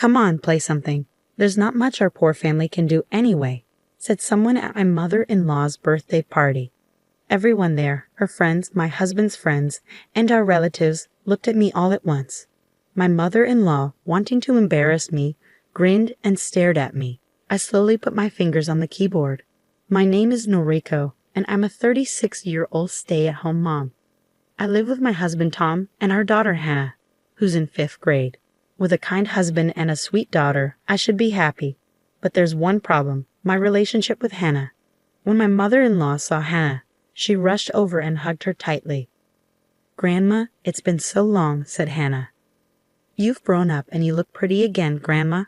Come on, play something. There's not much our poor family can do anyway, said someone at my mother-in-law's birthday party. Everyone there, her friends, my husband's friends, and our relatives, looked at me all at once. My mother-in-law, wanting to embarrass me, grinned and stared at me. I slowly put my fingers on the keyboard. My name is Noriko, and I'm a 36-year-old stay-at-home mom. I live with my husband Tom and our daughter Hannah, who's in 5th grade. With a kind husband and a sweet daughter, I should be happy. But there's one problem, my relationship with Hannah. When my mother-in-law saw Hannah, she rushed over and hugged her tightly. "Grandma, it's been so long," said Hannah. "You've grown up and you look pretty again, Grandma."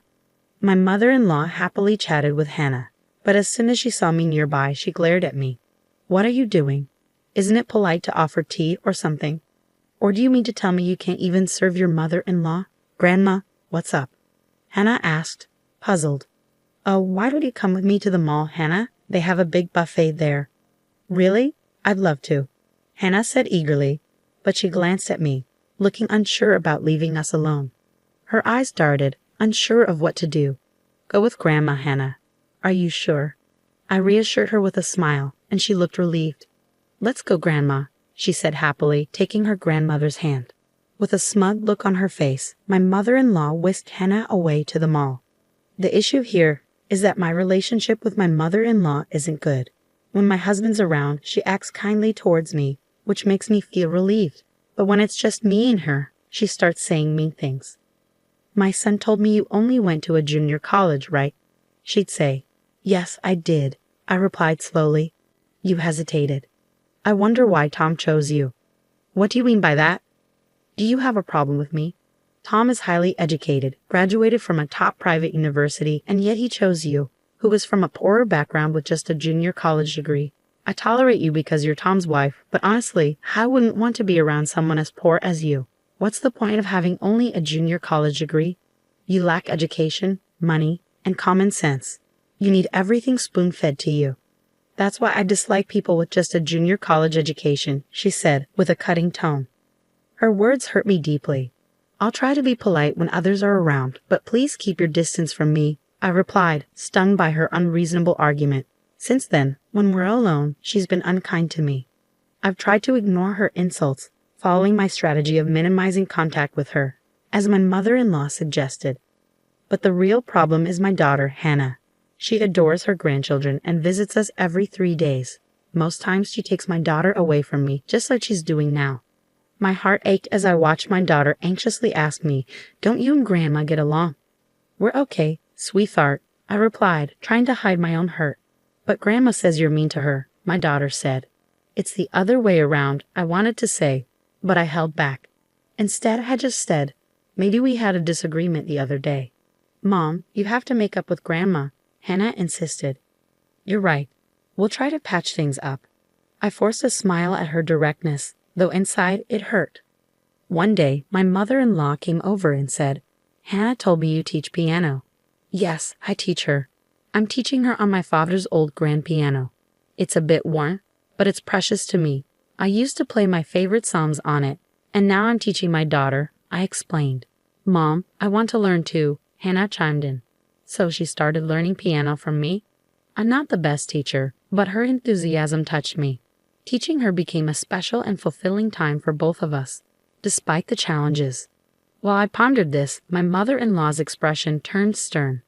My mother-in-law happily chatted with Hannah, but as soon as she saw me nearby, she glared at me. "What are you doing? Isn't it polite to offer tea or something? Or do you mean to tell me you can't even serve your mother-in-law? Grandma, what's up?" Hannah asked, puzzled. "Oh, why don't you come with me to the mall, Hannah? They have a big buffet there." "Really? I'd love to," Hannah said eagerly, but she glanced at me, looking unsure about leaving us alone. Her eyes darted, unsure of what to do. "Go with Grandma, Hannah." "Are you sure?" I reassured her with a smile, and she looked relieved. "Let's go, Grandma," she said happily, taking her grandmother's hand. With a smug look on her face, my mother-in-law whisked Hannah away to the mall. The issue here is that my relationship with my mother-in-law isn't good. When my husband's around, she acts kindly towards me, which makes me feel relieved. But when it's just me and her, she starts saying mean things. "My son told me you only went to a junior college, right?" she'd say. "Yes, I did," I replied slowly. "You hesitated. I wonder why Tom chose you." "What do you mean by that?" "Do you have a problem with me? Tom is highly educated, graduated from a top private university, and yet he chose you, who was from a poorer background with just a junior college degree. I tolerate you because you're Tom's wife, but honestly, I wouldn't want to be around someone as poor as you. What's the point of having only a junior college degree? You lack education, money, and common sense. You need everything spoon-fed to you. That's why I dislike people with just a junior college education," she said with a cutting tone. Her words hurt me deeply. "I'll try to be polite when others are around, but please keep your distance from me," I replied, stung by her unreasonable argument. Since then, when we're alone, she's been unkind to me. I've tried to ignore her insults, following my strategy of minimizing contact with her, as my mother-in-law suggested. But the real problem is my daughter, Hannah. She adores her grandchildren and visits us every 3 days. Most times she takes my daughter away from me, just like she's doing now. My heart ached as I watched my daughter anxiously ask me, "Don't you and Grandma get along?" "We're okay, sweetheart," I replied, trying to hide my own hurt. "But Grandma says you're mean to her," my daughter said. "It's the other way around," I wanted to say, but I held back. Instead, I just said, "Maybe we had a disagreement the other day." "Mom, you have to make up with Grandma," Hannah insisted. "You're right. We'll try to patch things up." I forced a smile at her directness, though inside it hurt. One day, my mother-in-law came over and said, "Hannah told me you teach piano." "Yes, I teach her. I'm teaching her on my father's old grand piano. It's a bit worn, but it's precious to me. I used to play my favorite songs on it, and now I'm teaching my daughter," I explained. "Mom, I want to learn too," Hannah chimed in. So she started learning piano from me. I'm not the best teacher, but her enthusiasm touched me. Teaching her became a special and fulfilling time for both of us, despite the challenges. While I pondered this, my mother-in-law's expression turned stern.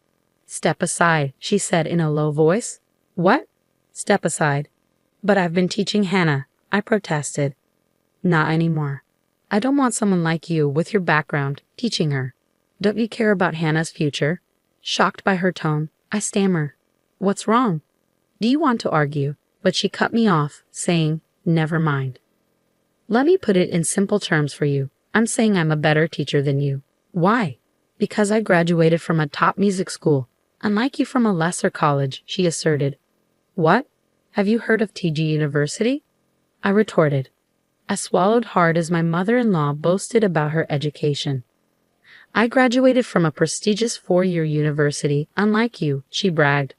"Step aside," she said in a low voice. "What?" "Step aside." "But I've been teaching Hannah," I protested. "Not anymore. I don't want someone like you, with your background, teaching her. Don't you care about Hannah's future?" Shocked by her tone, I stammered. "What's wrong? Do you want to argue?" But she cut me off, saying, "Never mind. Let me put it in simple terms for you. I'm saying I'm a better teacher than you." "Why?" "Because I graduated from a top music school, unlike you from a lesser college," she asserted. "What? Have you heard of TG University?" I retorted. I swallowed hard as my mother-in-law boasted about her education. "I graduated from a prestigious 4-year university, unlike you," she bragged.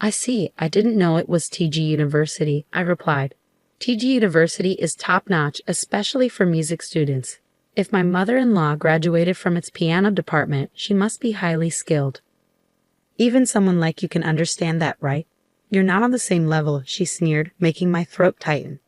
"I see. I didn't know it was TG University," I replied. "TG University is top-notch, especially for music students. If my mother-in-law graduated from its piano department, she must be highly skilled. Even someone like you can understand that, right? You're not on the same level, she sneered, making my throat tighten.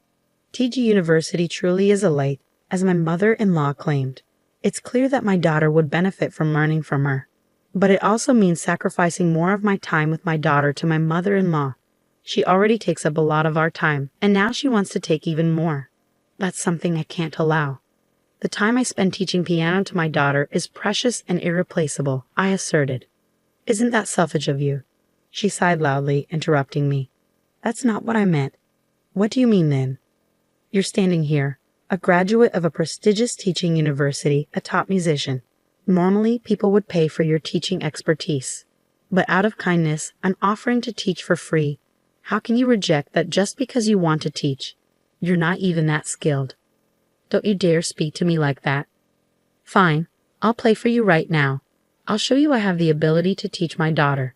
TG University truly is a light, as my mother-in-law claimed. It's clear that my daughter would benefit from learning from her. But it also means sacrificing more of my time with my daughter to my mother-in-law. She already takes up a lot of our time, and now she wants to take even more. That's something I can't allow. The time I spend teaching piano to my daughter is precious and irreplaceable, I asserted. Isn't that selfish of you? She sighed loudly, interrupting me. That's not what I meant. What do you mean then? You're standing here, a graduate of a prestigious teaching university, a top musician. Normally, people would pay for your teaching expertise. But out of kindness, I'm offering to teach for free. How can you reject that just because you want to teach? You're not even that skilled. Don't you dare speak to me like that. Fine, I'll play for you right now. I'll show you I have the ability to teach my daughter.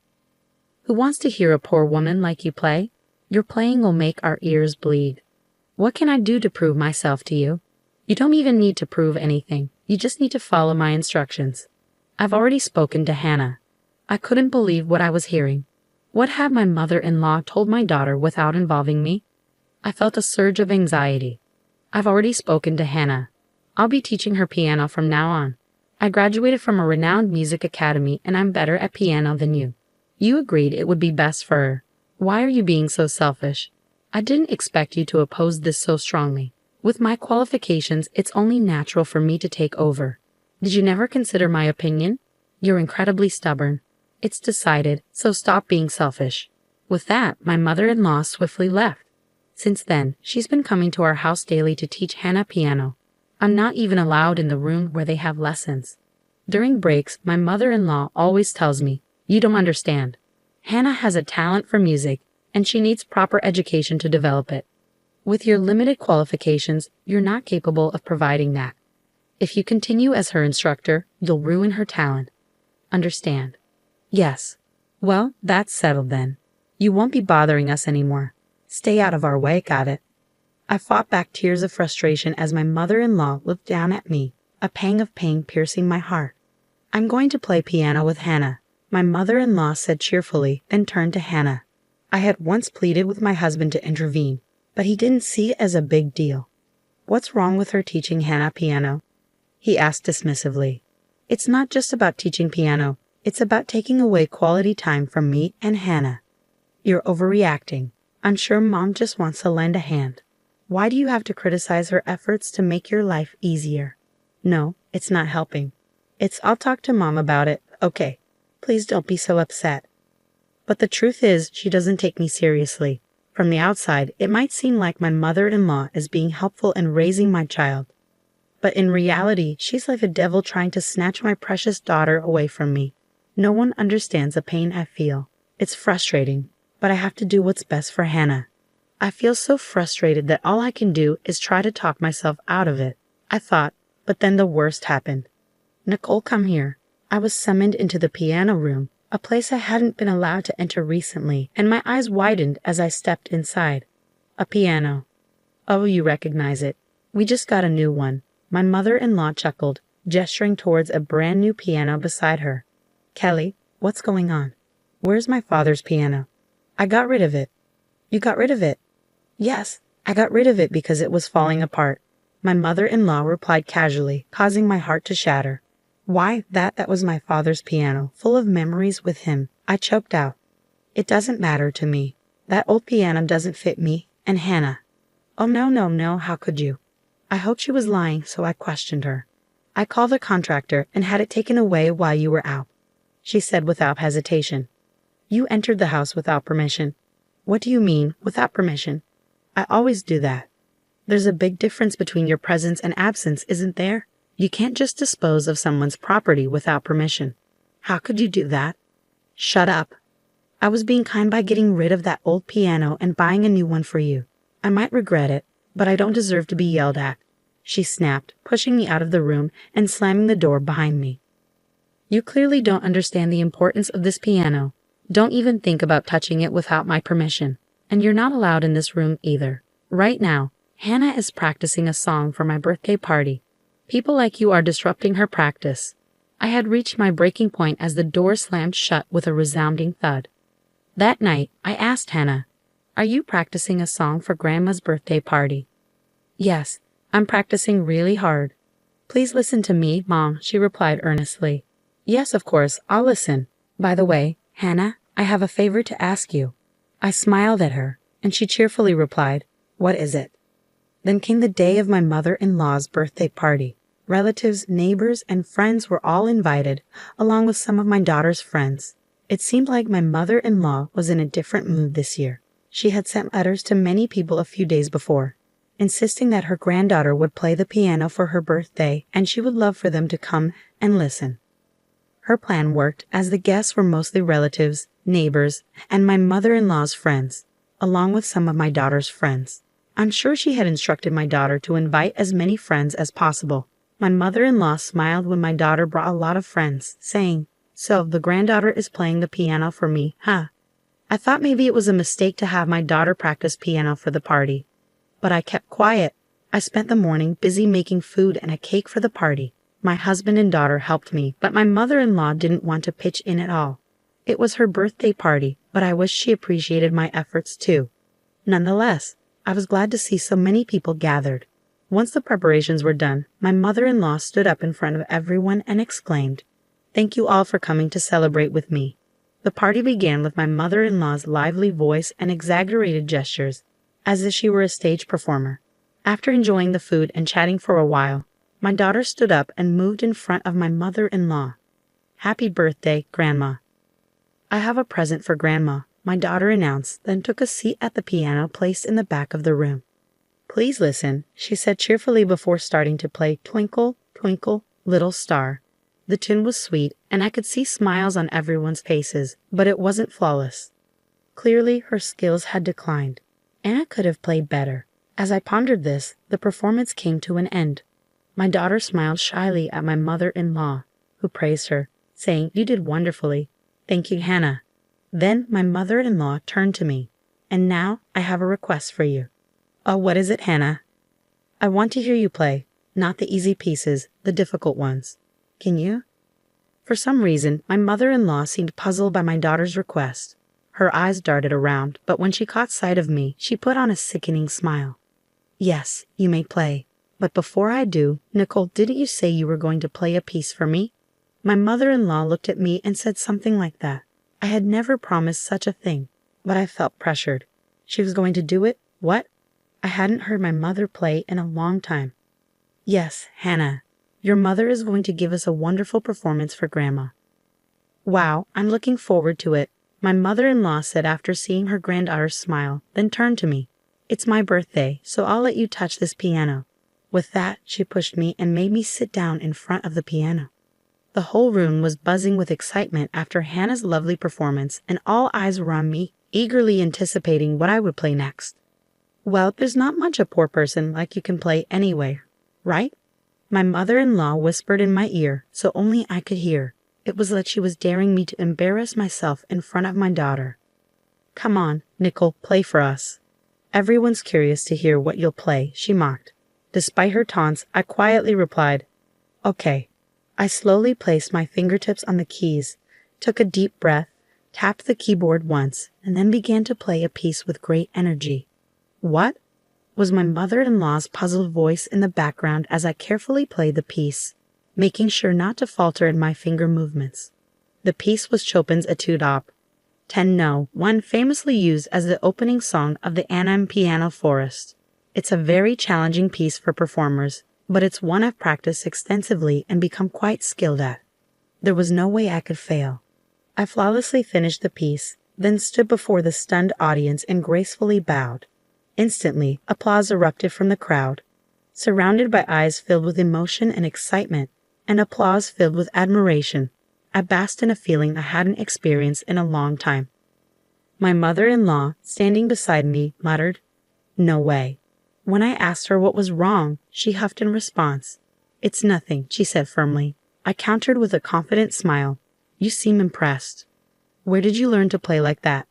Who wants to hear a poor woman like you play? Your playing will make our ears bleed. What can I do to prove myself to you? You don't even need to prove anything. You just need to follow my instructions. I've already spoken to Hannah. I couldn't believe what I was hearing. What had my mother-in-law told my daughter without involving me? I felt a surge of anxiety. I've already spoken to Hannah. I'll be teaching her piano from now on. I graduated from a renowned music academy and I'm better at piano than you. You agreed it would be best for her. Why are you being so selfish? I didn't expect you to oppose this so strongly. With my qualifications, it's only natural for me to take over. Did you never consider my opinion? You're incredibly stubborn. It's decided, so stop being selfish. With that, my mother-in-law swiftly left. Since then, she's been coming to our house daily to teach Hannah piano. I'm not even allowed in the room where they have lessons. During breaks, my mother-in-law always tells me, "You don't understand. Hannah has a talent for music, and she needs proper education to develop it. With your limited qualifications, you're not capable of providing that. If you continue as her instructor, you'll ruin her talent. Understand?" Yes. Well, that's settled then. You won't be bothering us anymore. Stay out of our way, got it? I fought back tears of frustration as my mother-in-law looked down at me, a pang of pain piercing my heart. I'm going to play piano with Hannah, my mother-in-law said cheerfully, then turned to Hannah. I had once pleaded with my husband to intervene, but he didn't see it as a big deal. What's wrong with her teaching Hannah piano? He asked dismissively. It's not just about teaching piano, it's about taking away quality time from me and Hannah. You're overreacting. I'm sure Mom just wants to lend a hand. Why do you have to criticize her efforts to make your life easier? No, it's not helping. I'll talk to Mom about it, okay? Please don't be so upset. But the truth is, she doesn't take me seriously. From the outside, it might seem like my mother-in-law is being helpful in raising my child. But in reality, she's like the devil trying to snatch my precious daughter away from me. No one understands the pain I feel. It's frustrating, but I have to do what's best for Hannah. I feel so frustrated that all I can do is try to talk myself out of it, I thought, but then the worst happened. Nicole, come here. I was summoned into the piano room, a place I hadn't been allowed to enter recently, and my eyes widened as I stepped inside. A piano. Oh, you recognize it. We just got a new one. My mother-in-law chuckled, gesturing towards a brand new piano beside her. Kelly, what's going on? Where's my father's piano? I got rid of it. You got rid of it? Yes, I got rid of it because it was falling apart. My mother-in-law replied casually, causing my heart to shatter. Why, that was my father's piano, full of memories with him. I choked out. It doesn't matter to me. That old piano doesn't fit me and Hannah. Oh no, how could you? I hoped she was lying, so I questioned her. I called the contractor and had it taken away while you were out, she said without hesitation. You entered the house without permission. What do you mean, without permission? I always do that. There's a big difference between your presence and absence, isn't there? You can't just dispose of someone's property without permission. How could you do that? Shut up. I was being kind by getting rid of that old piano and buying a new one for you. I might regret it, but I don't deserve to be yelled at, she snapped, pushing me out of the room and slamming the door behind me. You clearly don't understand the importance of this piano. Don't even think about touching it without my permission. And you're not allowed in this room either. Right now, Hannah is practicing a song for my birthday party. People like you are disrupting her practice. I had reached my breaking point as the door slammed shut with a resounding thud. That night, I asked Hannah, "Are you practicing a song for Grandma's birthday party?" "Yes, I'm practicing really hard." "Please listen to me, Mom," she replied earnestly. "Yes, of course, I'll listen. By the way, Hannah, I have a favor to ask you." I smiled at her, and she cheerfully replied, "What is it?" Then came the day of my mother-in-law's birthday party. Relatives, neighbors, and friends were all invited, along with some of my daughter's friends. It seemed like my mother-in-law was in a different mood this year. She had sent letters to many people a few days before, insisting that her granddaughter would play the piano for her birthday and she would love for them to come and listen. Her plan worked, as the guests were mostly relatives, neighbors, and my mother-in-law's friends, along with some of my daughter's friends. I'm sure she had instructed my daughter to invite as many friends as possible. My mother-in-law smiled when my daughter brought a lot of friends, saying, "So the granddaughter is playing the piano for me, huh?" I thought maybe it was a mistake to have my daughter practice piano for the party, but I kept quiet. I spent the morning busy making food and a cake for the party. My husband and daughter helped me, but my mother-in-law didn't want to pitch in at all. It was her birthday party, but I wish she appreciated my efforts too. Nonetheless, I was glad to see so many people gathered. Once the preparations were done, my mother-in-law stood up in front of everyone and exclaimed, "Thank you all for coming to celebrate with me." The party began with my mother-in-law's lively voice and exaggerated gestures, as if she were a stage performer. After enjoying the food and chatting for a while, my daughter stood up and moved in front of my mother-in-law. "Happy birthday, Grandma." "I have a present for Grandma," my daughter announced, then took a seat at the piano placed in the back of the room. "Please listen," she said cheerfully before starting to play Twinkle, Twinkle, Little Star. The tune was sweet, and I could see smiles on everyone's faces, but it wasn't flawless. Clearly, her skills had declined. Anna could have played better. As I pondered this, the performance came to an end. My daughter smiled shyly at my mother-in-law, who praised her, saying, "You did wonderfully. Thank you, Hannah." Then my mother-in-law turned to me, "And now I have a request for you." "Oh, what is it, Hannah?" "I want to hear you play, not the easy pieces, the difficult ones. Can you?" For some reason, my mother-in-law seemed puzzled by my daughter's request. Her eyes darted around, but when she caught sight of me, she put on a sickening smile. "Yes, you may play. But before I do, Nicole, didn't you say you were going to play a piece for me?" My mother-in-law looked at me and said something like that. I had never promised such a thing, but I felt pressured. She was going to do it? What? I hadn't heard my mother play in a long time. "Yes, Hannah. Your mother is going to give us a wonderful performance for Grandma." "Wow, I'm looking forward to it," my mother-in-law said after seeing her granddaughter smile, then turned to me. "It's my birthday, so I'll let you touch this piano." With that, she pushed me and made me sit down in front of the piano. The whole room was buzzing with excitement after Hannah's lovely performance, and all eyes were on me, eagerly anticipating what I would play next. "Well, there's not much a poor person like you can play anyway, right?" My mother-in-law whispered in my ear, so only I could hear. It was like she was daring me to embarrass myself in front of my daughter. "Come on, Nicole, play for us. Everyone's curious to hear what you'll play," she mocked. Despite her taunts, I quietly replied, "Okay." I slowly placed my fingertips on the keys, took a deep breath, tapped the keyboard once, and then began to play a piece with great energy. "What?" was my mother-in-law's puzzled voice in the background as I carefully played the piece, making sure not to falter in my finger movements. The piece was Chopin's Etude Op. 10 No, one famously used as the opening song of the Anna Piano Forest. It's a very challenging piece for performers, but it's one I've practiced extensively and become quite skilled at. There was no way I could fail. I flawlessly finished the piece, then stood before the stunned audience and gracefully bowed. Instantly, applause erupted from the crowd. Surrounded by eyes filled with emotion and excitement, and applause filled with admiration, I basked in a feeling I hadn't experienced in a long time. My mother-in-law, standing beside me, muttered, "No way." When I asked her what was wrong, she huffed in response. "It's nothing," she said firmly. I countered with a confident smile. "You seem impressed. Where did you learn to play like that?"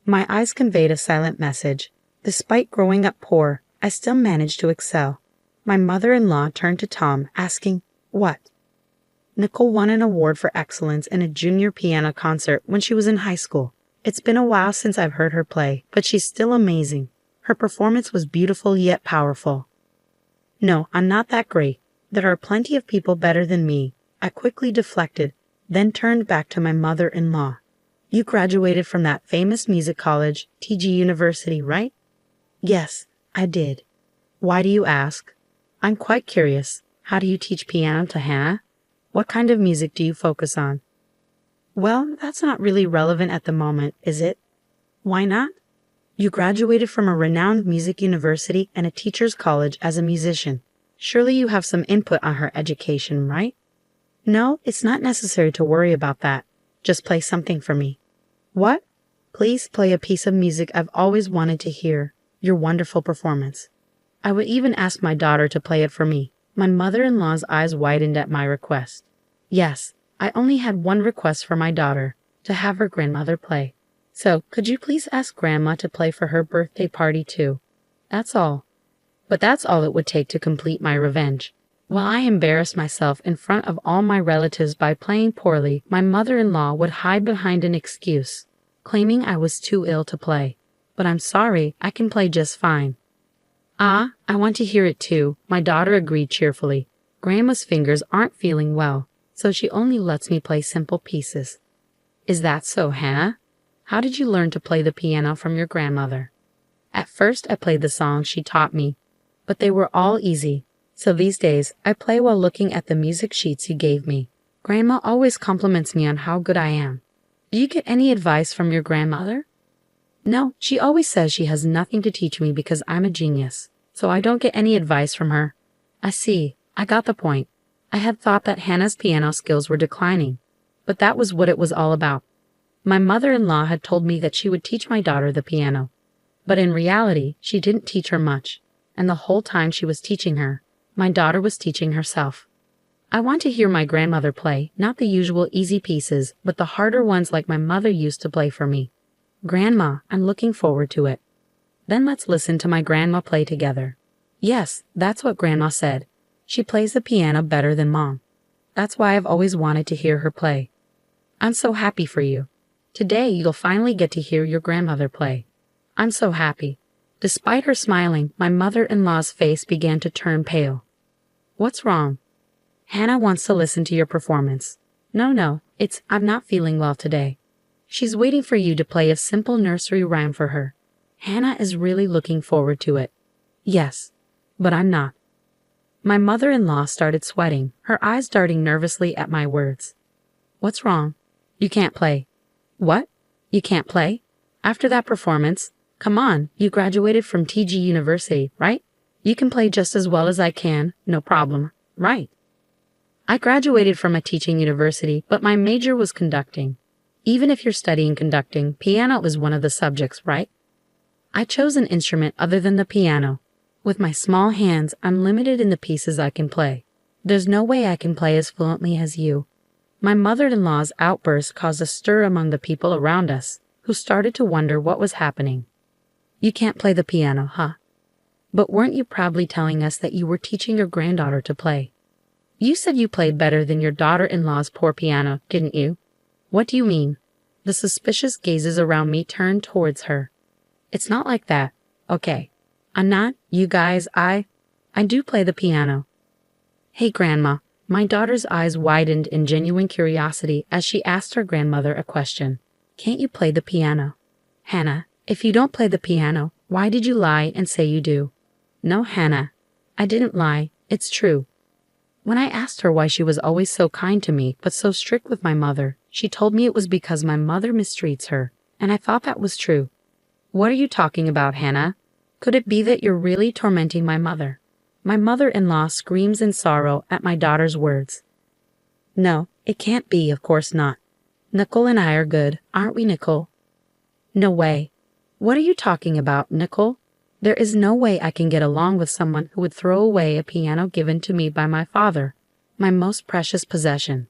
My eyes conveyed a silent message. Despite growing up poor, I still managed to excel. My mother-in-law turned to Tom, asking, "What?" Nicole won an award for excellence in a junior piano concert when she was in high school. It's been a while since I've heard her play, but she's still amazing. Her performance was beautiful yet powerful. No, I'm not that great. There are plenty of people better than me. I quickly deflected, then turned back to my mother-in-law. You graduated from that famous music college, TG University, right? Yes, I did. Why do you ask? I'm quite curious. How do you teach piano to Hannah? What kind of music do you focus on? Well, that's not really relevant at the moment, is it? Why not? You graduated from a renowned music university and a teacher's college as a musician. Surely you have some input on her education, right? No, it's not necessary to worry about that. Just play something for me. What? Please play a piece of music I've always wanted to hear. Your wonderful performance. I would even ask my daughter to play it for me. My mother-in-law's eyes widened at my request. Yes, I only had one request for my daughter, to have her grandmother play. So, could you please ask Grandma to play for her birthday party too? That's all. But that's all it would take to complete my revenge. While I embarrassed myself in front of all my relatives by playing poorly, my mother-in-law would hide behind an excuse, claiming I was too ill to play. But I'm sorry, I can play just fine. Ah, I want to hear it too, my daughter agreed cheerfully. Grandma's fingers aren't feeling well, so she only lets me play simple pieces. Is that so, Hannah? How did you learn to play the piano from your grandmother? At first I played the songs she taught me, but they were all easy, so these days I play while looking at the music sheets you gave me. Grandma always compliments me on how good I am. Do you get any advice from your grandmother? No, she always says she has nothing to teach me because I'm a genius, so I don't get any advice from her. I see, I got the point. I had thought that Hannah's piano skills were declining, but that was what it was all about. My mother-in-law had told me that she would teach my daughter the piano, but in reality, she didn't teach her much, and the whole time she was teaching her, my daughter was teaching herself. I want to hear my grandmother play, not the usual easy pieces, but the harder ones like my mother used to play for me. Grandma, I'm looking forward to it. Then let's listen to my grandma play together. Yes, that's what Grandma said. She plays the piano better than Mom. That's why I've always wanted to hear her play. I'm so happy for you. Today you'll finally get to hear your grandmother play. I'm so happy. Despite her smiling, my mother-in-law's face began to turn pale. What's wrong? Hannah wants to listen to your performance. No, I'm not feeling well today. She's waiting for you to play a simple nursery rhyme for her. Hannah is really looking forward to it. Yes, but I'm not. My mother-in-law started sweating, her eyes darting nervously at my words. What's wrong? You can't play. What? You can't play? After that performance? Come on, you graduated from TG University, right? You can play just as well as I can, no problem, right? I graduated from a teaching university, but my major was conducting. Even if you're studying conducting, piano is one of the subjects, right? I chose an instrument other than the piano. With my small hands, I'm limited in the pieces I can play. There's no way I can play as fluently as you. My mother-in-law's outburst caused a stir among the people around us, who started to wonder what was happening. You can't play the piano, huh? But weren't you proudly telling us that you were teaching your granddaughter to play? You said you played better than your daughter-in-law's poor piano, didn't you? What do you mean? The suspicious gazes around me turned towards her. It's not like that. Okay. I'm not, you guys, I do play the piano. Hey, Grandma. My daughter's eyes widened in genuine curiosity as she asked her grandmother a question. Can't you play the piano? Hannah, if you don't play the piano, why did you lie and say you do? No, Hannah. I didn't lie. It's true. When I asked her why she was always so kind to me but so strict with my mother, she told me it was because my mother mistreats her, and I thought that was true. What are you talking about, Hannah? Could it be that you're really tormenting my mother? My mother-in-law screams in sorrow at my daughter's words. No, it can't be, of course not. Nicole and I are good, aren't we, Nicole? No way. What are you talking about, Nicole? There is no way I can get along with someone who would throw away a piano given to me by my father, my most precious possession.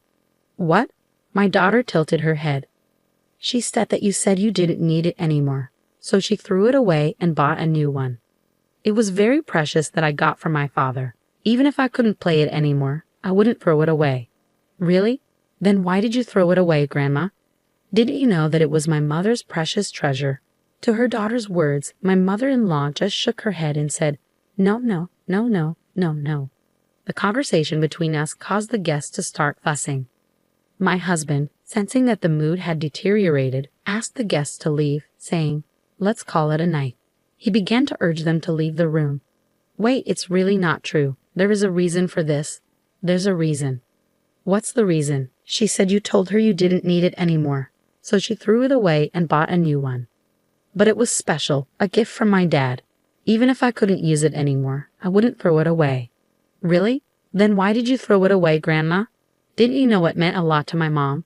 What? My daughter tilted her head. She said that you said you didn't need it anymore, so she threw it away and bought a new one. It was very precious that I got from my father. Even if I couldn't play it anymore, I wouldn't throw it away. Really? Then why did you throw it away, Grandma? Didn't you know that it was my mother's precious treasure? To her daughter's words, my mother-in-law just shook her head and said, No, no, no, no, no, no. The conversation between us caused the guests to start fussing. My husband, sensing that the mood had deteriorated, asked the guests to leave, saying, Let's call it a night. He began to urge them to leave the room. Wait, it's really not true. There is a reason for this. There's a reason. What's the reason? She said you told her you didn't need it anymore, so she threw it away and bought a new one. But it was special, a gift from my dad. Even if I couldn't use it anymore, I wouldn't throw it away. Really? Then why did you throw it away, Grandma? Didn't you know it meant a lot to my mom?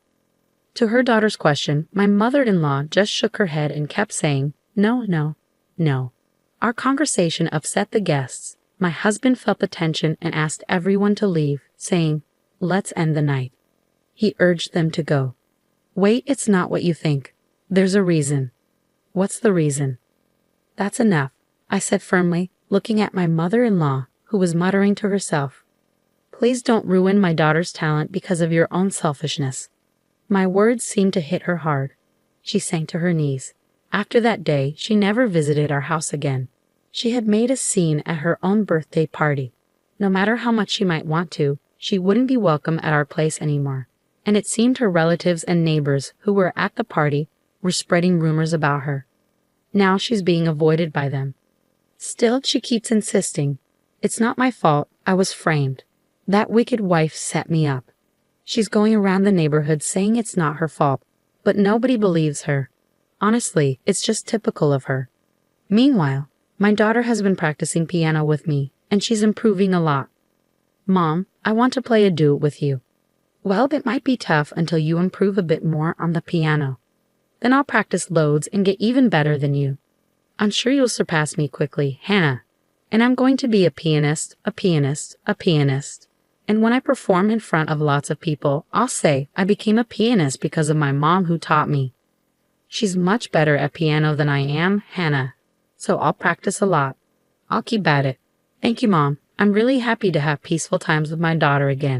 To her daughter's question, my mother-in-law just shook her head and kept saying, No, no, no. Our conversation upset the guests. My husband felt the tension and asked everyone to leave, saying, Let's end the night. He urged them to go. Wait, it's not what you think. There's a reason. What's the reason? That's enough, I said firmly, looking at my mother-in-law, who was muttering to herself. Please don't ruin my daughter's talent because of your own selfishness. My words seemed to hit her hard. She sank to her knees. After that day, she never visited our house again. She had made a scene at her own birthday party. No matter how much she might want to, she wouldn't be welcome at our place anymore. And it seemed her relatives and neighbors who were at the party were spreading rumors about her. Now she's being avoided by them. Still, she keeps insisting, It's not my fault, I was framed. That wicked wife set me up. She's going around the neighborhood saying it's not her fault, but nobody believes her. Honestly, it's just typical of her. Meanwhile, my daughter has been practicing piano with me, and she's improving a lot. Mom, I want to play a duet with you. Well, it might be tough until you improve a bit more on the piano. Then I'll practice loads and get even better than you. I'm sure you'll surpass me quickly, Hannah. And I'm going to be a pianist, a pianist, a pianist. And when I perform in front of lots of people, I'll say I became a pianist because of my mom who taught me. She's much better at piano than I am, Hannah. So I'll practice a lot. I'll keep at it. Thank you, Mom. I'm really happy to have peaceful times with my daughter again.